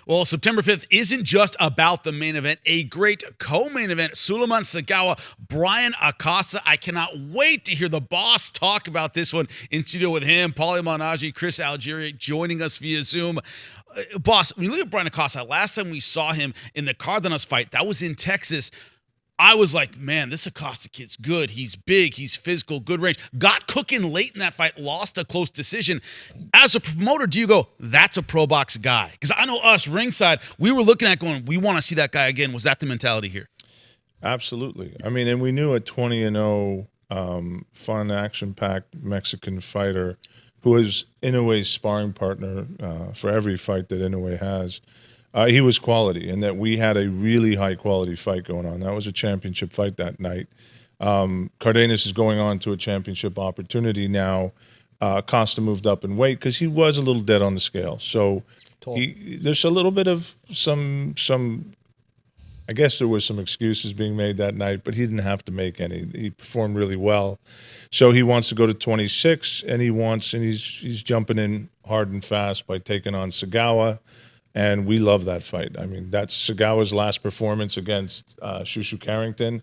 Well, September 5th isn't just about the main event. A great co-main event, Sulaman Sagawa, Bryan Acosta. I cannot wait to hear the boss talk about this one in studio with him, Paulie Malignaggi, Chris Algieri joining us via Zoom. Boss, when you look at Bryan Acosta, last time we saw him in the Cardenas fight, that was in Texas. I was like, man, this Acosta kid's good. He's big. He's physical, good range. Got cooking late in that fight, lost a close decision. As a promoter, do you go, that's a pro box guy? Because I know us, ringside, we were looking at going, we want to see that guy again. Was that the mentality here? Absolutely. I mean, and we knew a 20-0, fun, action-packed Mexican fighter who was Inoue's sparring partner for every fight that Inoue has. He was quality, and that we had a really high-quality fight going on. That was a championship fight that night. Cardenas is going on to a championship opportunity now. Costa moved up in weight because he was a little dead on the scale. So there's a little bit of some. I guess there was some excuses being made that night, but he didn't have to make any. He performed really well. So he wants to go to 26, and he's jumping in hard and fast by taking on Segawa. And we love that fight. I mean, that's Segawa's last performance against Shushu Carrington.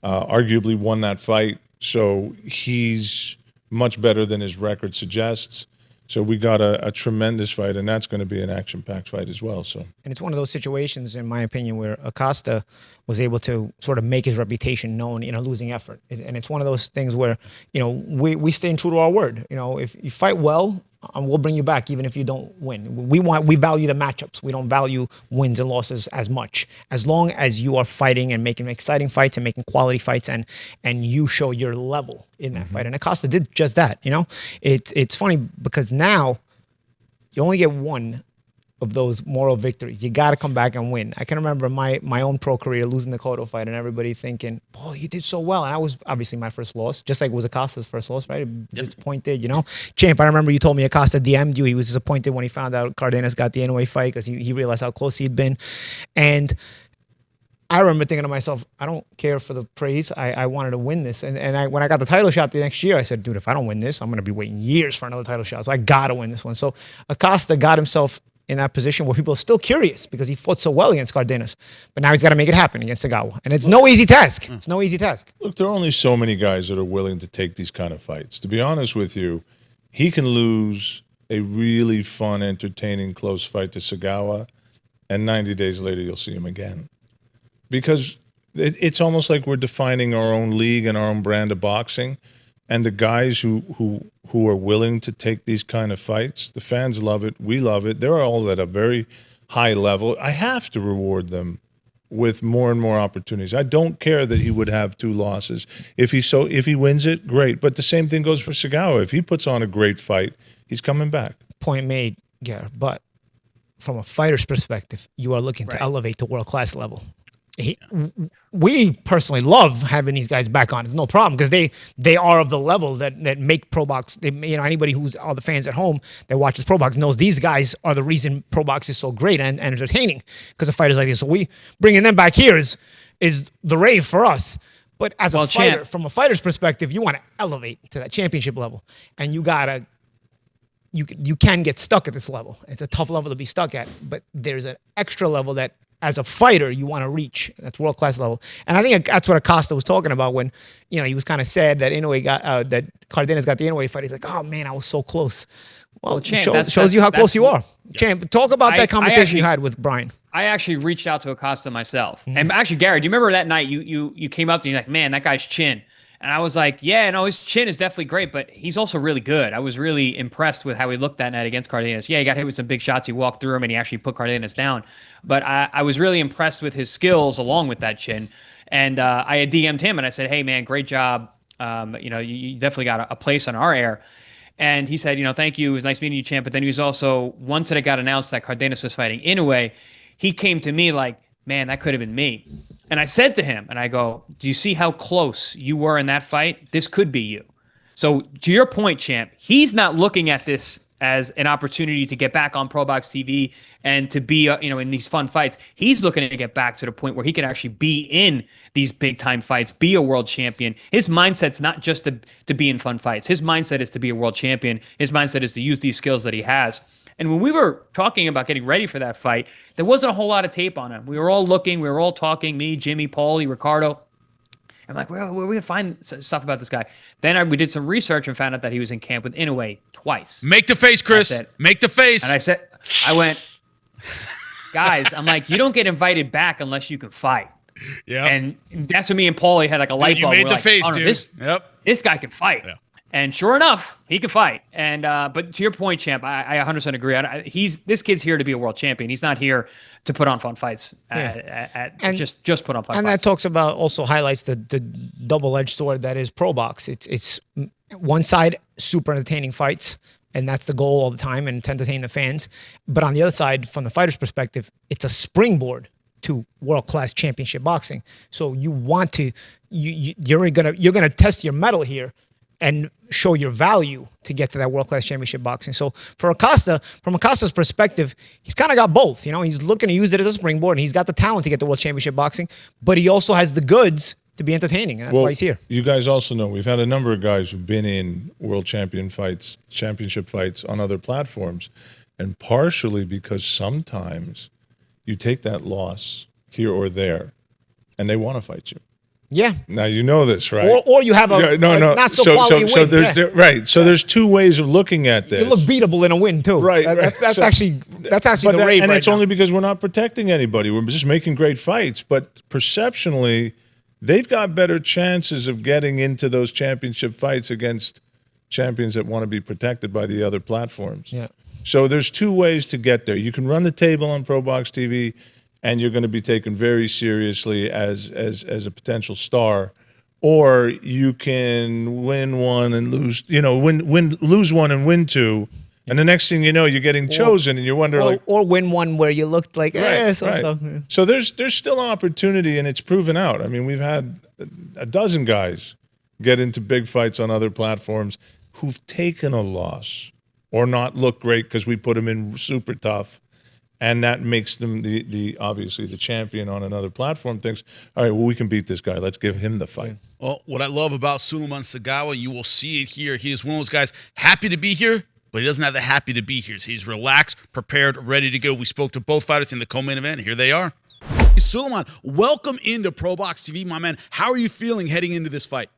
Arguably won that fight. So he's much better than his record suggests. So we got a tremendous fight, and that's going to be an action-packed fight as well. So, and it's one of those situations, in my opinion, where Acosta was able to sort of make his reputation known in a losing effort. And it's one of those things where, we stay true to our word. If you fight well, we'll bring you back even if you don't win. We value the matchups. We don't value wins and losses as much. As long as you are fighting and making exciting fights and making quality fights, and you show your level in that fight. And Acosta did just that. It's funny because now you only get one of those moral victories. You got to come back and win. I can remember my own pro career losing the Cotto fight and everybody thinking, "Oh, you did so well." And I was obviously my first loss, just like it was Acosta's first loss, right? Disappointed, Champ, I remember you told me Acosta DM'd you. He was disappointed when he found out Cardenas got the Inoue fight because he realized how close he'd been. And I remember thinking to myself, I don't care for the praise. I wanted to win this. And when I got the title shot the next year, I said, dude, if I don't win this, I'm going to be waiting years for another title shot. So I got to win this one. So Acosta got himself in that position where people are still curious because he fought so well against Cardenas. But now he's got to make it happen against Segawa. And it's no easy task. It's no easy task. Look, there are only so many guys that are willing to take these kind of fights. To be honest with you, he can lose a really fun, entertaining, close fight to Segawa, and 90 days later you'll see him again. Because it's almost like we're defining our own league and our own brand of boxing. And the guys who are willing to take these kind of fights, the fans love it. We love it. They're all at a very high level. I have to reward them with more and more opportunities. I don't care that he would have 2 losses. If he wins it, great. But the same thing goes for Segawa. If he puts on a great fight, he's coming back. Point made, Garrett. But from a fighter's perspective, you are looking to elevate to world-class level. We personally love having these guys back on. It's no problem because they are of the level that make pro box. Anybody who's all the fans at home that watches pro box knows these guys are the reason pro box is so great and entertaining because of fighters like this. So we bringing them back here is the rave for us. But as a fighter, from a fighter's perspective, you want to elevate to that championship level, and you can get stuck at this level. It's a tough level to be stuck at, but there's an extra level that, as a fighter, you want to reach. That's world-class level. And I think that's what Acosta was talking about when, he was kind of sad that that Cardenas got the Inoue fight. He's like, oh, man, I was so close. Well, Champ, shows you how close you are. Yeah. Champ, talk about that conversation you had with Bryan. I actually reached out to Acosta myself. And actually, Gary, do you remember that night you came up to me and you're like, man, that guy's chin. And I was like, yeah, no, his chin is definitely great, but he's also really good. I was really impressed with how he looked that night against Cardenas. Yeah, he got hit with some big shots. He walked through him, and he actually put Cardenas down. But I was really impressed with his skills along with that chin. And I had DM'd him, and I said, hey, man, great job. You definitely got a place on our air. And he said, thank you. It was nice meeting you, champ. But then he was also, once it got announced that Cardenas was fighting Inoue, he came to me like, man, that could have been me. And I said to him, and I go, do you see how close you were in that fight? This could be you. So to your point, champ, he's not looking at this as an opportunity to get back on Pro Box TV and to be, in these fun fights. He's looking to get back to the point where he can actually be in these big time fights, be a world champion. His mindset's not just to be in fun fights. His mindset is to be a world champion. His mindset is to use these skills that he has. And when we were talking about getting ready for that fight, there wasn't a whole lot of tape on him. We were all looking, we were all talking, me, Jimmy, Paulie, Ricardo. I'm like, where are we going to find stuff about this guy? Then we did some research and found out that he was in camp with Inoue twice. Make the face, Chris. Make the face. And I went, guys, I'm like, you don't get invited back unless you can fight. Yeah. And that's when me and Paulie had like a light bulb. You made the face, dude. This guy can fight. Yeah. And sure enough, he can fight. And but to your point, champ, I 100% agree. This kid's here to be a world champion. He's not here to put on fun fights. Just put on fun fights. And that talks about, also highlights the double-edged sword that is pro box. It's one side, super entertaining fights, and that's the goal all the time, and to entertain the fans. But on the other side, from the fighter's perspective, it's a springboard to world-class championship boxing. So you want to, you're gonna test your mettle here and show your value to get to that world-class championship boxing. So for Acosta, from Acosta's perspective, he's kind of got both. You know, he's looking to use it as a springboard, and he's got the talent to get the world championship boxing, but he also has the goods to be entertaining, and that's why he's here. You guys also know we've had a number of guys who've been in world championship fights on other platforms, and partially because sometimes you take that loss here or there, and they want to fight you. Yeah. Now you know this, right? Or you have a not so quality win. Right. So there's two ways of looking at this. You look beatable in a win too. Right. That's actually the rave. And right it's now. only because we're not protecting anybody. We're just making great fights. But perceptionally, they've got better chances of getting into those championship fights against champions that want to be protected by the other platforms. Yeah. So there's two ways to get there. You can run the table on Pro Box TV, and you're going to be taken very seriously as a potential star, or you can win one and lose. You know, lose one and win two, and the next thing you know, you're getting chosen, and you wonder or win one where you looked like right. Yeah. So there's still opportunity, and it's proven out. I mean, we've had a dozen guys get into big fights on other platforms who've taken a loss or not look great because we put them in super tough. And that makes them obviously the champion on another platform. Thinks, all right, well, we can beat this guy. Let's give him the fight. Well, what I love about Sulaman Sagawa, you will see it here. He is one of those guys happy to be here, but he doesn't have the happy to be here. He's relaxed, prepared, ready to go. We spoke to both fighters in the co-main event. Here they are. Sulaiman, welcome into Pro Box TV, my man. How are you feeling heading into this fight?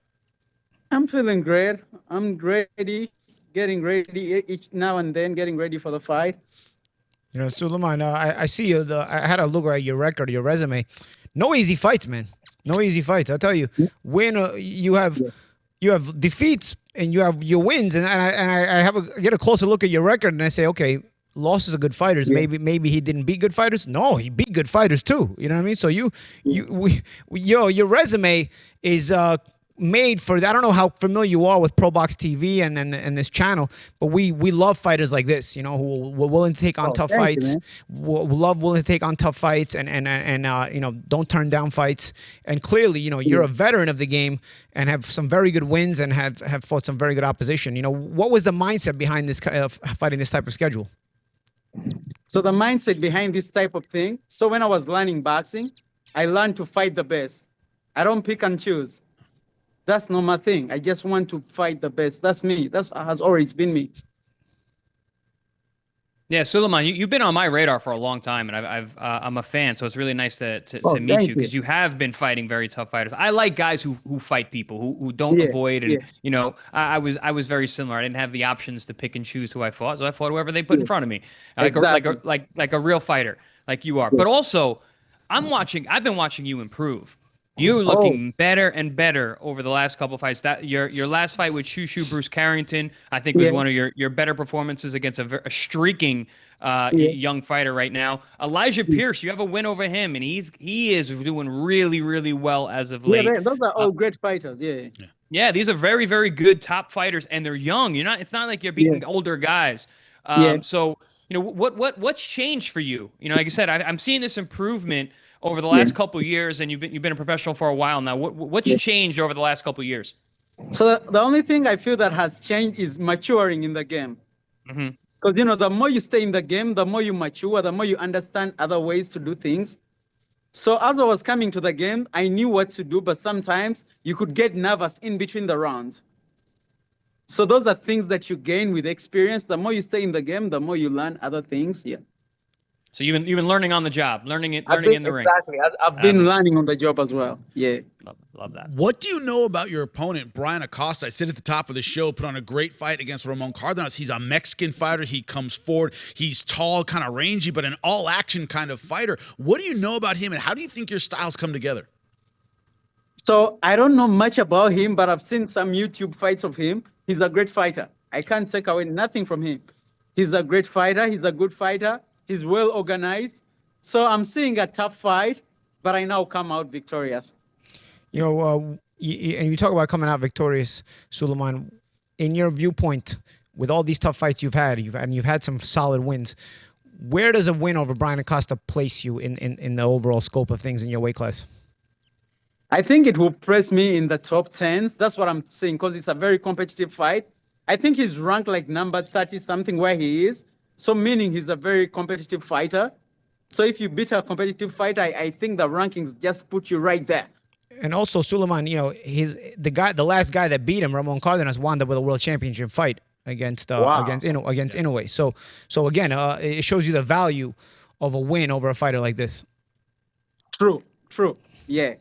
I'm feeling great. I'm ready, getting ready each now and then, getting ready for the fight. You know, Sulaiman, I see you. I had a look at your record, your resume. No easy fights, man. No easy fights. I'll tell you. You have defeats and you have your wins, and I get a closer look at your record, and I say, okay, losses are good fighters. Yeah. Maybe he didn't beat good fighters. No, he beat good fighters too. You know what I mean? So your resume is made for that. I don't know how familiar you are with Pro Box TV and this channel, but we love fighters like this, you know, who were willing to take on tough fights. Willing to take on tough fights and you know, don't turn down fights. And clearly, you know, you're a veteran of the game and have some very good wins and have fought some very good opposition. You know, what was the mindset behind this fighting this type of schedule? So the mindset behind this type of thing. So when I was learning boxing, I learned to fight the best. I don't pick and choose. That's not my thing. I just want to fight the best. That's me. That has always been me. Yeah, Sulaiman, you've been on my radar for a long time, and I'm a fan. So it's really nice to meet you because you have been fighting very tough fighters. I like guys who fight people who don't avoid, and you know, I was very similar. I didn't have the options to pick and choose who I fought, so I fought whoever they put in front of me, like a real fighter, like you are. But also, I've been watching you improve. You're looking better and better over the last couple of fights. That your last fight with Shushu Bruce Carrington, I think, was one of your better performances against a streaking young fighter right now. Elijah Pierce, you have a win over him, and he is doing really, really well as of late. Yeah, those are all great fighters. Yeah, these are very, very good top fighters, and they're young. It's not like you're beating older guys. So you know what's changed for you? You know, like I said, I'm seeing this improvement over the last couple of years, and you've been a professional for a while now. What's changed over the last couple of years? So the only thing I feel that has changed is maturing in the game. Because you know, the more you stay in the game, the more you mature, the more you understand other ways to do things. So as I was coming to the game, I knew what to do, but sometimes you could get nervous in between the rounds. So those are things that you gain with experience. The more you stay in the game, the more you learn other things. Yeah. So you've been learning on the job, learning in the ring. Exactly. I've been learning on the job as well. Yeah. Love that. What do you know about your opponent, Bryan Acosta? I said at the top of the show, put on a great fight against Ramon Cardenas. He's a Mexican fighter. He comes forward. He's tall, kind of rangy, but an all-action kind of fighter. What do you know about him, and how do you think your styles come together? So I don't know much about him, but I've seen some YouTube fights of him. He's a great fighter. I can't take away nothing from him. He's a great fighter. He's a good fighter. He's well organized. So I'm seeing a tough fight, but I now come out victorious. You know, and you talk about coming out victorious, Sulaiman. In your viewpoint, with all these tough fights you've had some solid wins. Where does a win over Bryan Acosta place you in the overall scope of things in your weight class? I think it will place me in the top 10s. That's what I'm saying, because it's a very competitive fight. I think he's ranked like number 30 something where he is. So meaning he's a very competitive fighter. So if you beat a competitive fighter, I think the rankings just put you right there. And also, Sulaiman, you know, the last guy that beat him, Ramon Cardenas, wound up with a world championship fight against Inoue. So again, it shows you the value of a win over a fighter like this. True. Yeah.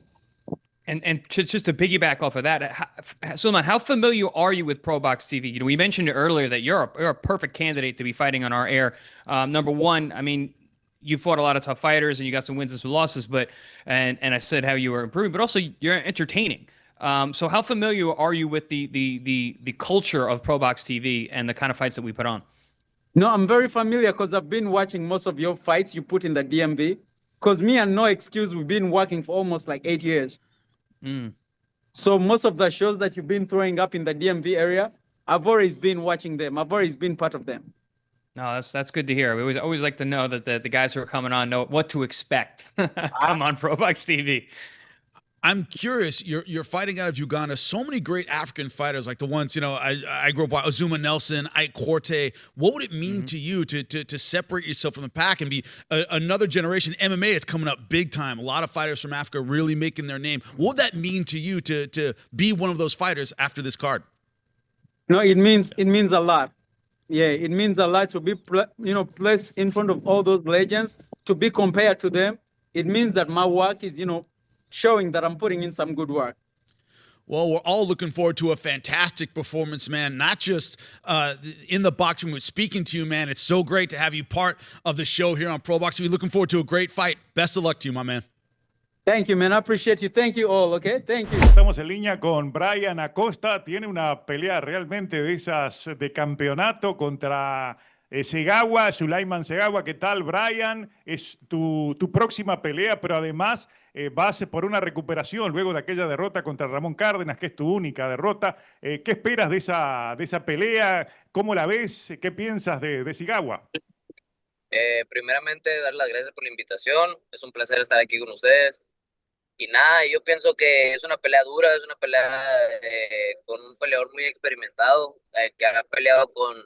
And just to piggyback off of that, Sulaiman, how familiar are you with Pro Box TV? You know, we mentioned earlier that you're a perfect candidate to be fighting on our air. Number one, I mean, you fought a lot of tough fighters and you got some wins and some losses, but and I said how you were improving, but also you're entertaining. So how familiar are you with the culture of Pro Box TV and the kind of fights that we put on? No, I'm very familiar because I've been watching most of your fights you put in the DMV. Because me and No Excuse, we've been working for almost like 8 years. So most of the shows that you've been throwing up in the DMV area, I've always been watching them. I've always been part of them. No, that's good to hear. We always like to know that the guys who are coming on know what to expect. Come on, Pro Box TV. I'm curious. You're fighting out of Uganda. So many great African fighters, like the ones I grew up with, Azuma Nelson, Ike Corte. What would it mean to you to separate yourself from the pack and be another generation? MMA is coming up big time. A lot of fighters from Africa really making their name. What would that mean to you to be one of those fighters after this card? No, it means a lot. Yeah, it means a lot to be placed in front of all those legends, to be compared to them. It means that my work is showing that I'm putting in some good work. Well, we're all looking forward to a fantastic performance, man. Not just in the boxing room, speaking to you, man. It's so great to have you part of the show here on Pro Boxing. We're looking forward to a great fight. Best of luck to you, my man. Thank you, man. I appreciate you. Thank you all, okay? Thank you. Estamos en línea con Bryan Acosta. Tiene una pelea realmente de esas de campeonato contra Segawa, Sulaiman Sagawa. ¿Qué tal, Bryan? Es tu próxima pelea, pero además vas por una recuperación luego de aquella derrota contra Ramón Cárdenas, que es tu única derrota. ¿Qué esperas de esa pelea? ¿Cómo la ves? ¿Qué piensas de Segawa? Primeramente, dar las gracias por la invitación. Es un placer estar aquí con ustedes. Y nada, yo pienso que es una pelea dura, es una pelea con un peleador muy experimentado, que ha peleado con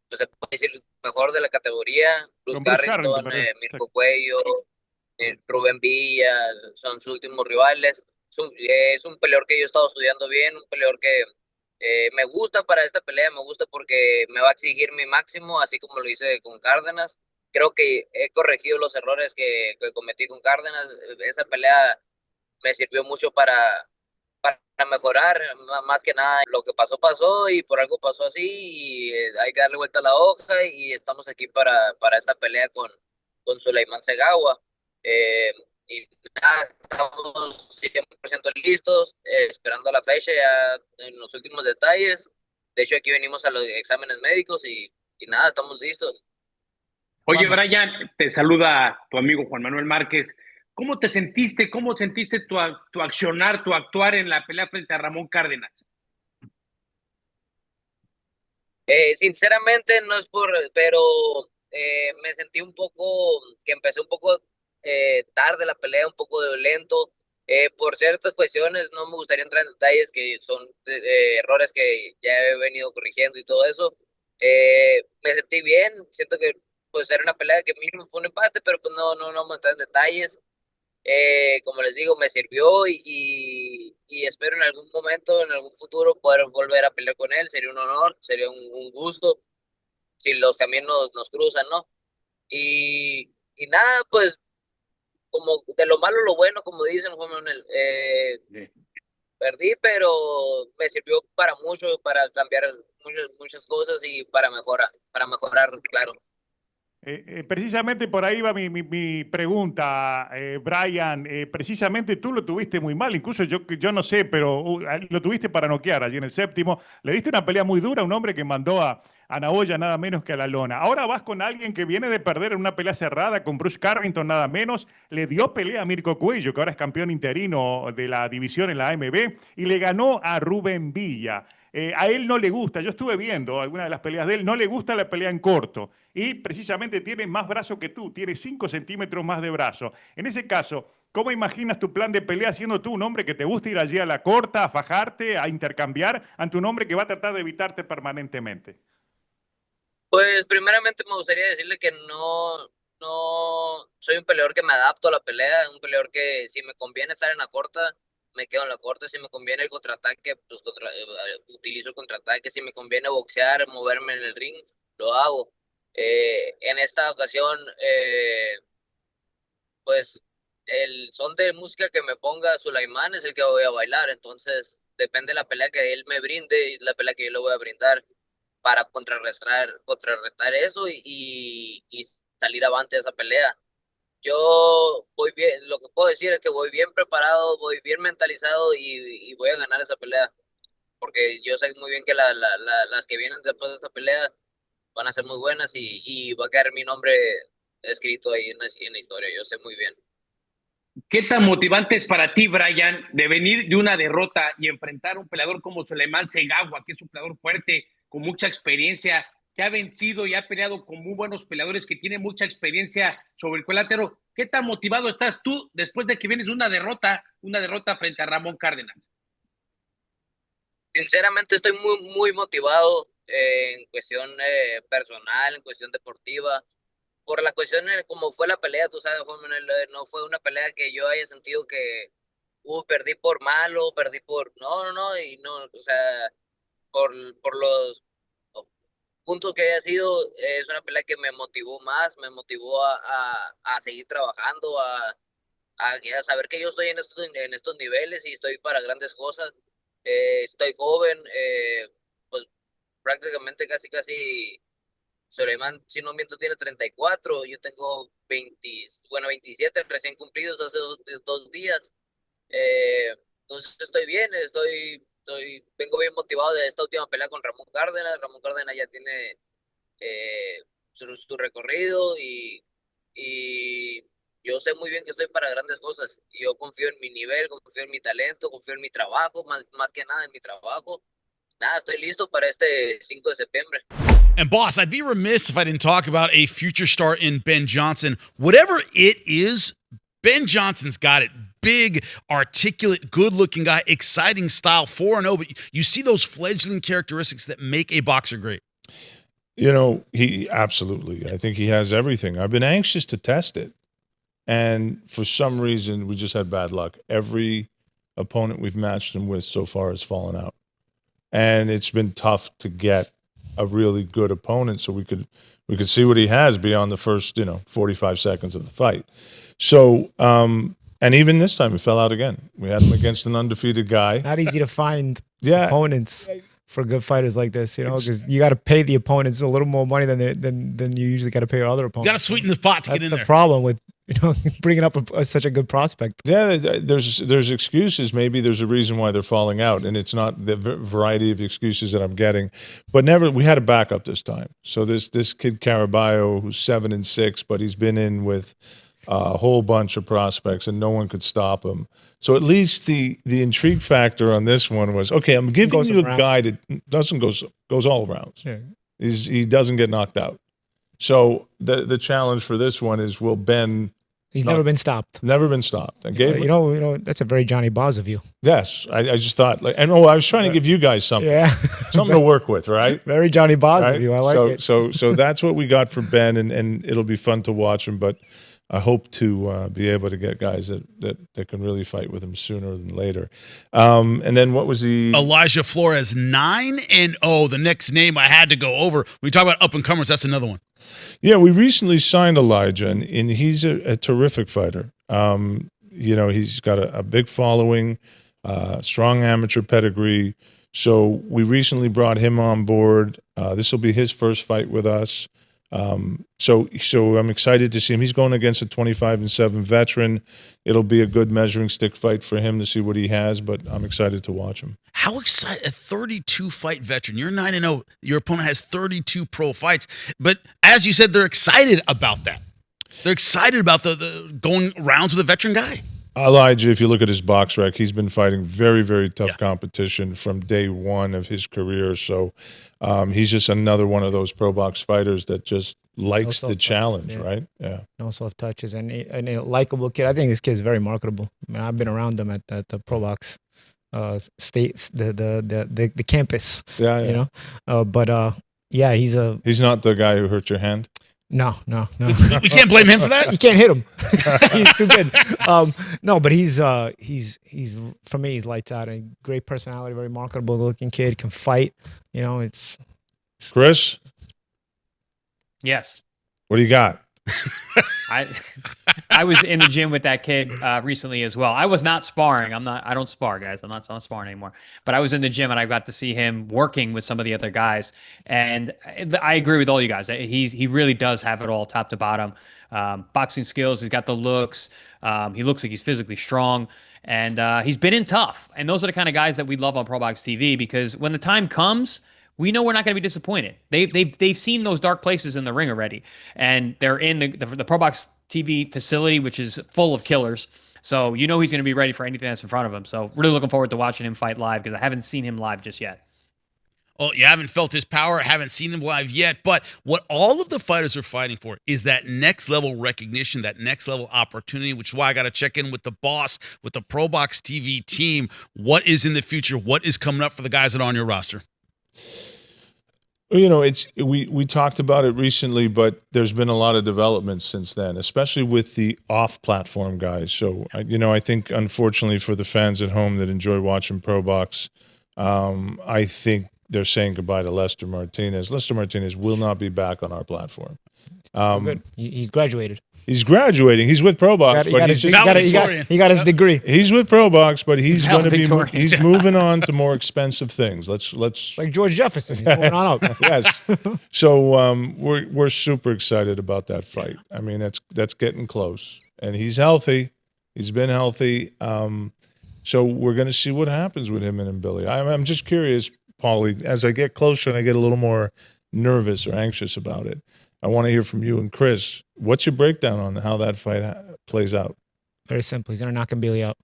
pues se puede decir, mejor de la categoría, Bruce Carrington, Mirko Cuello, Rubén Villa, son sus últimos rivales. Es un peleador que yo he estado estudiando bien, un peleador que me gusta para esta pelea, me gusta porque me va a exigir mi máximo, así como lo hice con Cárdenas. Creo que he corregido los errores que cometí con Cárdenas. Esa pelea me sirvió mucho para mejorar, más que nada. Lo que pasó, pasó y por algo pasó así y hay que darle vuelta a la hoja y estamos aquí para esta pelea con Sulaman Sagawa. Y nada, estamos 100% listos, esperando la fecha ya en los últimos detalles. De hecho, aquí venimos a los exámenes médicos y nada, estamos listos. Oye, Bryan, te saluda tu amigo Juan Manuel Márquez. ¿Cómo te sentiste? ¿Cómo sentiste tu accionar, tu actuar en la pelea frente a Ramón Cárdenas? Sinceramente, no es pero me sentí un poco, que empecé un poco tarde la pelea, un poco violento. Por ciertas cuestiones, no me gustaría entrar en detalles que son errores que ya he venido corrigiendo y todo eso. Me sentí bien, siento que pues era una pelea que mínimo fue un empate, pero pues no vamos a entrar en detalles. Como les digo, me sirvió y y espero en algún momento, en algún futuro, poder volver a pelear con él. Sería un honor, sería un gusto si los caminos nos cruzan, ¿no? Y nada, pues como de lo malo lo bueno, como dicen, Juan Manuel, perdí, pero me sirvió para mucho, para cambiar muchas cosas y para mejorar, claro. Precisamente por ahí va mi pregunta, Bryan. Precisamente tú lo tuviste muy mal, incluso yo no sé, pero lo tuviste para noquear allí en el séptimo. Le diste una pelea muy dura a un hombre que mandó a Naoya nada menos que a la lona. Ahora vas con alguien que viene de perder en una pelea cerrada con Bruce Carrington nada menos. Le dio pelea a Mirko Cuello, que ahora es campeón interino de la división en la AMB, y le ganó a Rubén Villa. A él no le gusta, yo estuve viendo algunas de las peleas de él, no le gusta la pelea en corto y precisamente tiene más brazo que tú, tiene 5 centímetros más de brazo. En ese caso, ¿cómo imaginas tu plan de pelea siendo tú un hombre que te gusta ir allí a la corta, a fajarte, a intercambiar ante un hombre que va a tratar de evitarte permanentemente? Pues primeramente me gustaría decirle que no soy un peleador que me adapto a la pelea, un peleador que si me conviene estar en la corta, me quedo en la corta, si me conviene el contraataque, pues utilizo el contraataque, si me conviene boxear, moverme en el ring, lo hago. En esta ocasión, pues el son de música que me ponga Sulaiman es el que voy a bailar, entonces depende de la pelea que él me brinde y la pelea que yo le voy a brindar para contrarrestar eso y salir avante de esa pelea. Yo voy bien, lo que puedo decir es que voy bien preparado, voy bien mentalizado y voy a ganar esa pelea, porque yo sé muy bien que las que vienen después de esta pelea van a ser muy buenas y va a quedar mi nombre escrito ahí en la historia, yo sé muy bien. ¿Qué tan motivante es para ti, Bryan, de venir de una derrota y enfrentar a un peleador como Sulaman Sagawa, que es un peleador fuerte, con mucha experiencia, que ha vencido y ha peleado con muy buenos peleadores, que tiene mucha experiencia sobre el cuadrilátero? ¿Qué tan motivado estás tú después de que vienes de una derrota frente a Ramón Cárdenas? Sinceramente estoy muy motivado en cuestión personal, en cuestión deportiva. Por la cuestión como fue la pelea, tú sabes, Juan Manuel, no fue una pelea que yo haya sentido que perdí por malo, perdí por no, y no, o sea, por los puntos que haya sido, es una pelea que me motivó más, me motivó a seguir trabajando, a saber que yo estoy en estos niveles y estoy para grandes cosas. Estoy joven, pues prácticamente casi Sulaiman, si no miento, tiene 34, yo tengo 27 recién cumplidos hace dos días. Entonces estoy bien, vengo bien motivado de esta última pelea con Ramón Cárdenas. Ramón Cárdenas ya tiene su recorrido y yo sé muy bien que estoy para grandes cosas. Yo confío en mi nivel, confío en mi talento, confío en mi trabajo, más que nada en mi trabajo. Nada, estoy listo para este 5 de septiembre. And boss, I'd be remiss if I didn't talk about a future star in Ben Johnson. Whatever it is, Ben Johnson's got it. Big, articulate, good-looking guy, exciting style, 4-0, but you see those fledgling characteristics that make a boxer great. You know, he absolutely. I think he has everything. I've been anxious to test it. And for some reason, we just had bad luck. Every opponent we've matched him with so far has fallen out. And it's been tough to get a really good opponent so we could see what he has beyond the first 45 seconds of the fight. So and even this time he fell out again. We had him against an undefeated guy. Not easy to find opponents for good fighters like this, because you got to pay the opponents a little more money than you usually got to pay your other opponents. You got to sweeten the pot to That's get in there. the problem with bringing up such a good prospect. Yeah, there's excuses. Maybe there's a reason why they're falling out, and it's not the variety of excuses that I'm getting. But we had a backup this time. So this kid Caraballo, who's 7-6, but he's been in with a whole bunch of prospects, and no one could stop him. So at least the intrigue factor on this one was, okay, I'm giving you a guy that doesn't goes all rounds. Yeah. He doesn't get knocked out. So the challenge for this one is, will Ben? He's never been stopped. Never been stopped. That's a very Johnny Boz of you. Yes, I just thought I was trying to give you guys something, something to work with, right? Very Johnny Boz of you. I like it. So that's what we got for Ben, and it'll be fun to watch him. But I hope to be able to get guys that can really fight with him sooner than later. And then what was the Elijah Flores 9-0. The next name I had to go over. We talk about up and comers. That's another one. Yeah, we recently signed Elijah, and he's a terrific fighter. He's got a big following, strong amateur pedigree. So we recently brought him on board. This will be his first fight with us. So I'm excited to see him. He's going against a 25-7 veteran. It'll be a good measuring stick fight for him to see what he has, but I'm excited to watch him. How excited, a 32-fight veteran. You're 9-0. Your opponent has 32 pro fights. But as you said, they're excited about that. They're excited about the going rounds with a veteran guy. Elijah, if you look at his box rec, he's been fighting very, very tough competition from day one of his career. So he's just another one of those pro box fighters that just likes the challenge, right? Yeah. No soft touches and a likable kid. I think this kid's very marketable. I mean, I've been around him at the pro box states, the campus. Yeah, yeah. You know, but he's not the guy who hurt your hand. No. We can't blame him for that. You can't hit him. He's too good. No, but he's for me, he's lights out. A great personality, very marketable looking kid, can fight. You know, it's Chris. Yes. What do you got? I was in the gym with that kid recently as well. I was not sparring. I don't spar, guys. I'm not sparring anymore. But I was in the gym and I got to see him working with some of the other guys. And I agree with all you guys. He really does have it all, top to bottom. Boxing skills. He's got the looks. He looks like he's physically strong. And he's been in tough. And those are the kind of guys that we love on Pro Box TV, because when the time comes, we know we're not going to be disappointed. They've seen those dark places in the ring already, and they're in the Pro Box TV facility, which is full of killers. So you know he's going to be ready for anything that's in front of him. So really looking forward to watching him fight live, because I haven't seen him live just yet. Oh, you haven't felt his power, haven't seen him live yet, but what all of the fighters are fighting for is that next level recognition, that next level opportunity, which is why I got to check in with the boss, with the Pro Box TV team. What is in the future? What is coming up for the guys that are on your roster? You know, we talked about it recently, but there's been a lot of developments since then, especially with the off-platform guys. So, I think, unfortunately, for the fans at home that enjoy watching Pro Box, I think they're saying goodbye to Lester Martinez. Lester Martinez will not be back on our platform. Good. He's graduated. He's graduating. He's with Pro Box, but he got his degree. He's with Pro Box, but he's going to be. He's moving on to more expensive things. Let's like George Jefferson. He's moving on up. Yes. So we're super excited about that fight. I mean, that's getting close, and he's healthy. He's been healthy. So we're going to see what happens with him and Billy. I'm just curious, Paulie, as I get closer and I get a little more nervous or anxious about it. I want to hear from you and Chris. What's your breakdown on how that fight plays out? Very simple. He's going to knock Billy out.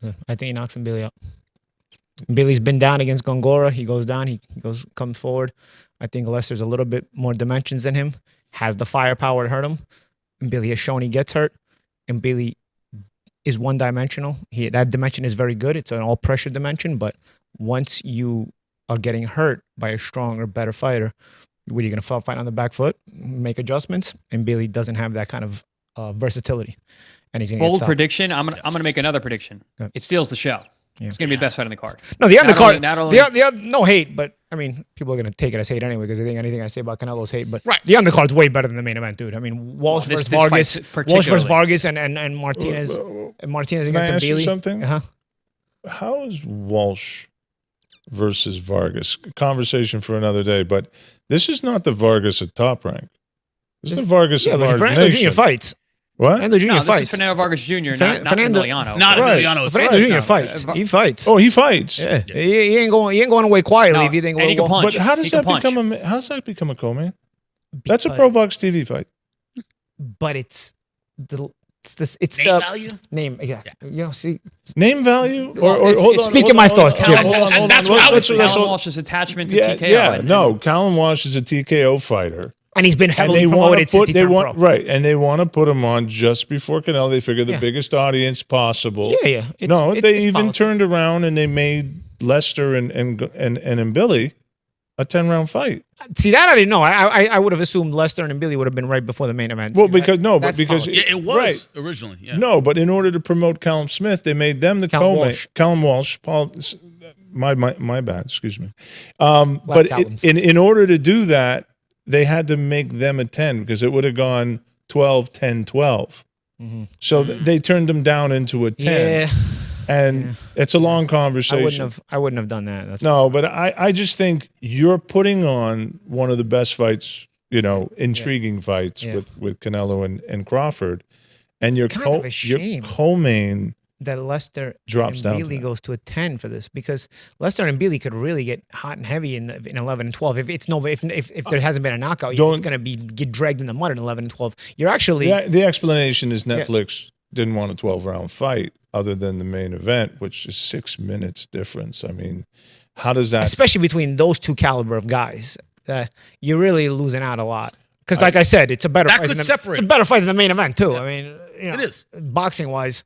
I think he knocks Billy out. Billy's been down against Gongora. He goes down. He comes forward. I think Lester's a little bit more dimensions than him, has the firepower to hurt him. And Billy has shown he gets hurt. And Billy is one-dimensional. That dimension is very good. It's an all-pressure dimension. But once you are getting hurt by a stronger, better fighter, what are you going to fight on the back foot, make adjustments? And Billy doesn't have that kind of versatility. And he's going to get stopped. Prediction. I'm going to make another prediction. It steals the show. Yeah. It's going to be the best fight on the card. No, the undercard. No hate, but I mean, people are going to take it as hate anyway, because they think anything I say about Canelo's hate. But the undercard's way better than the main event, dude. I mean, Walsh versus Vargas, and Martinez. Martinez against Billy. Something. How is Walsh versus Vargas? Conversation for another day, but this is not the Vargas at Top Rank. This is the Vargas at Mars Fernando Nation. Jr. fights. What? Fernando Jr. This fights. is Fernando Vargas Jr., not Emiliano. Not Emiliano. Fernando Jr. fights. He fights. Oh, he fights. Yeah. He ain't going away quietly if you think. And he can punch. But how does that become a co-main? That's a Pro Box TV fight. But it's name the value? Name. Yeah. You know, see. Name value? Or hold on. Speaking my thoughts, Jim. That's what I was saying. Callum Walsh's attachment to TKO. Yeah, no. Callum Walsh is a TKO fighter. And he's been heavily promoted since he turned pro. Right, and they want to put him on just before Canelo. They figure the biggest audience possible. Yeah. They even turned around and they made Lester and Billy a 10-round fight. See, that I didn't know. I would have assumed Lester and Billy would have been right before the main event. Well, See, because that's because politics. Yeah, it was right. originally. Yeah. No, but in order to promote Callum Smith, they made them the Callum co-main. Walsh. Callum Walsh, Paul. My bad. Excuse me. But Callums. in order to do that, they had to make them a 10 because it would have gone 12, 10, 12. So they turned them down into a 10. Yeah. And it's a long conversation. I wouldn't have done that. That's No, but I just think you're putting on one of the best fights, intriguing fights with Canelo and Crawford, and your kind of a shame. co-main that Lester drops and down to Bealey that. goes to a 10 for this, because Lester and Bealey could really get hot and heavy in 11 and 12. If there hasn't been a knockout, it's going to get dragged in the mud in 11 and 12. You're actually the explanation is Netflix didn't want a 12-round fight other than the main event, which is 6 minutes difference. I mean, how does that? Especially between those two caliber of guys, you're really losing out a lot. Because, like I said, it's a better That fight. could separate. It's a better fight than the main event too. I mean, It is. boxing wise.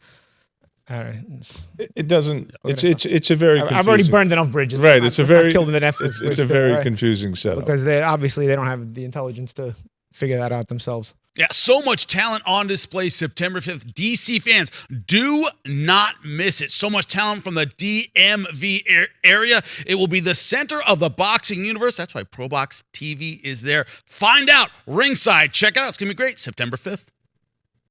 It doesn't. It's a very. I've already burned enough bridges. Right. It's a very. killed the Netflix. It's a very confusing setup because they don't have the intelligence to figure that out themselves. Yeah, so much talent on display September 5th. DC fans, do not miss it. So much talent from the DMV area. It will be the center of the boxing universe. That's why ProBox TV is there. Find out ringside. Check it out. It's going to be great. September 5th.